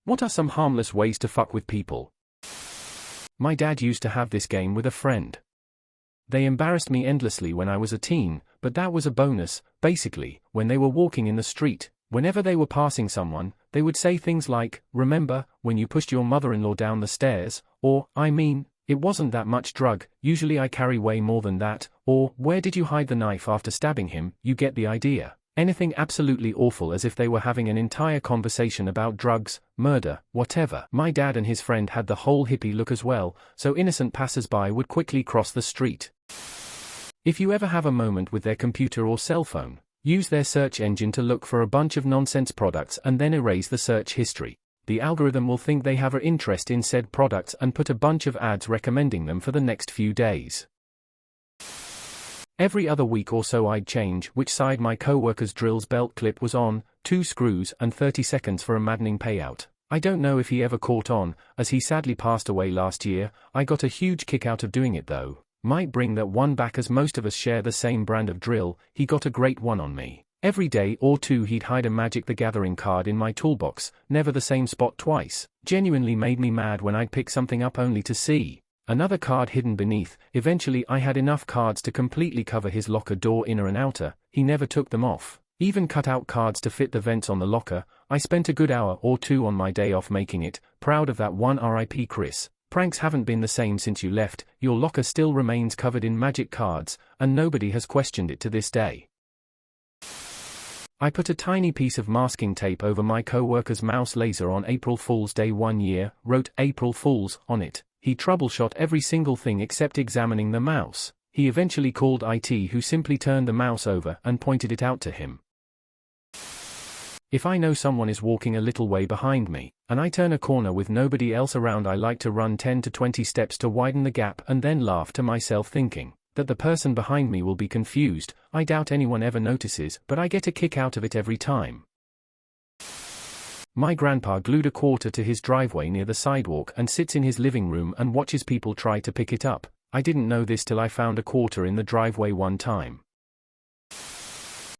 What are some harmless ways to fuck with people? My dad used to have this game with a friend. They embarrassed me endlessly when I was a teen, but that was a bonus. Basically, when they were walking in the street, whenever they were passing someone, they would say things like, "Remember, when you pushed your mother-in-law down the stairs?" Or, "I mean, it wasn't that much drug, usually I carry way more than that," or, "Where did you hide the knife after stabbing him?" You get the idea. Anything absolutely awful, as if they were having an entire conversation about drugs, murder, whatever. My dad and his friend had the whole hippie look as well, so innocent passers-by would quickly cross the street. If you ever have a moment with their computer or cell phone, use their search engine to look for a bunch of nonsense products and then erase the search history. The algorithm will think they have an interest in said products and put a bunch of ads recommending them for the next few days. Every other week or so I'd change which side my co-worker's drill's belt clip was on, 2 screws and 30 seconds for a maddening payout. I don't know if he ever caught on, as he sadly passed away last year. I got a huge kick out of doing it though. Might bring that one back, as most of us share the same brand of drill. He got a great one on me. Every day or two he'd hide a Magic the Gathering card in my toolbox, never the same spot twice. Genuinely made me mad when I'd pick something up only to see another card hidden beneath. Eventually I had enough cards to completely cover his locker door, inner and outer. He never took them off. Even cut out cards to fit the vents on the locker. I spent a good hour or two on my day off making it. Proud of that one. RIP Chris. Pranks haven't been the same since you left. Your locker still remains covered in Magic cards, and nobody has questioned it to this day. I put a tiny piece of masking tape over my co-worker's mouse laser on April Fool's Day one year, wrote "April Fools" on it. He troubleshot every single thing except examining the mouse. He eventually called IT, who simply turned the mouse over and pointed it out to him. If I know someone is walking a little way behind me, and I turn a corner with nobody else around, I like to run 10 to 20 steps to widen the gap and then laugh to myself, thinking that the person behind me will be confused. I doubt anyone ever notices, but I get a kick out of it every time. My grandpa glued a quarter to his driveway near the sidewalk and sits in his living room and watches people try to pick it up. I didn't know this till I found a quarter in the driveway one time.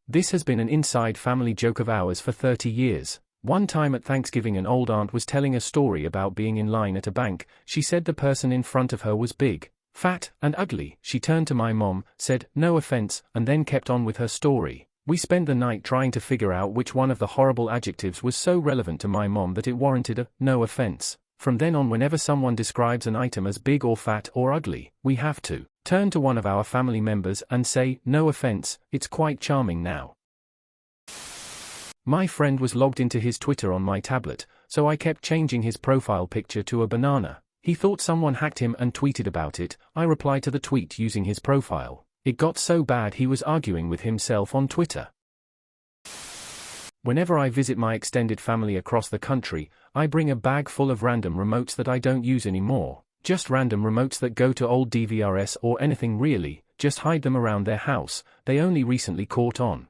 This has been an inside family joke of ours for 30 years. One time at Thanksgiving, an old aunt was telling a story about being in line at a bank. She said the person in front of her was big, fat, and ugly. She turned to my mom, said, "No offense," and then kept on with her story. We spent the night trying to figure out which one of the horrible adjectives was so relevant to my mom that it warranted a "no offense." From then on, whenever someone describes an item as big or fat or ugly, we have to turn to one of our family members and say, "No offense." It's quite charming now. My friend was logged into his Twitter on my tablet, so I kept changing his profile picture to a banana. He thought someone hacked him and tweeted about it. I replied to the tweet using his profile. It got so bad he was arguing with himself on Twitter. Whenever I visit my extended family across the country, I bring a bag full of random remotes that I don't use anymore. Just random remotes that go to old DVRs or anything really. Just hide them around their house. They only recently caught on.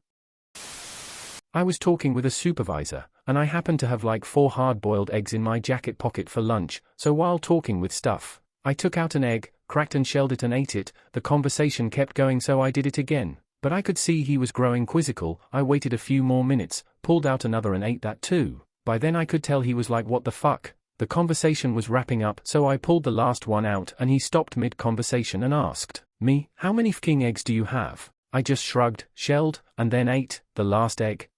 I was talking with a supervisor, and I happened to have like 4 hard-boiled eggs in my jacket pocket for lunch, so while talking with stuff, I took out an egg, cracked and shelled it and ate it. The conversation kept going, so I did it again. But I could see he was growing quizzical. I waited a few more minutes, pulled out another and ate that too. By then I could tell he was like, "What the fuck?" The conversation was wrapping up, so I pulled the last one out and he stopped mid-conversation and asked me, "How many fucking eggs do you have?" I just shrugged, shelled, and then ate the last egg.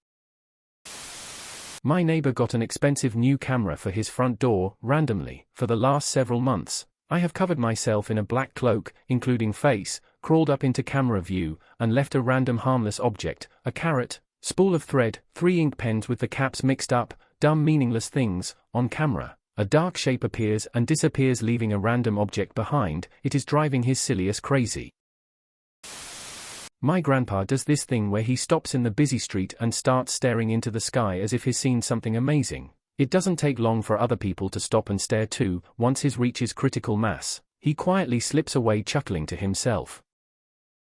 My neighbor got an expensive new camera for his front door, randomly. For the last several months, I have covered myself in a black cloak, including face, crawled up into camera view, and left a random harmless object, a carrot, spool of thread, 3 ink pens with the caps mixed up, dumb meaningless things, on camera. A dark shape appears and disappears, leaving a random object behind. It is driving his silliest crazy. My grandpa does this thing where he stops in the busy street and starts staring into the sky as if he's seen something amazing. It doesn't take long for other people to stop and stare too. Once his reaches critical mass, he quietly slips away chuckling to himself.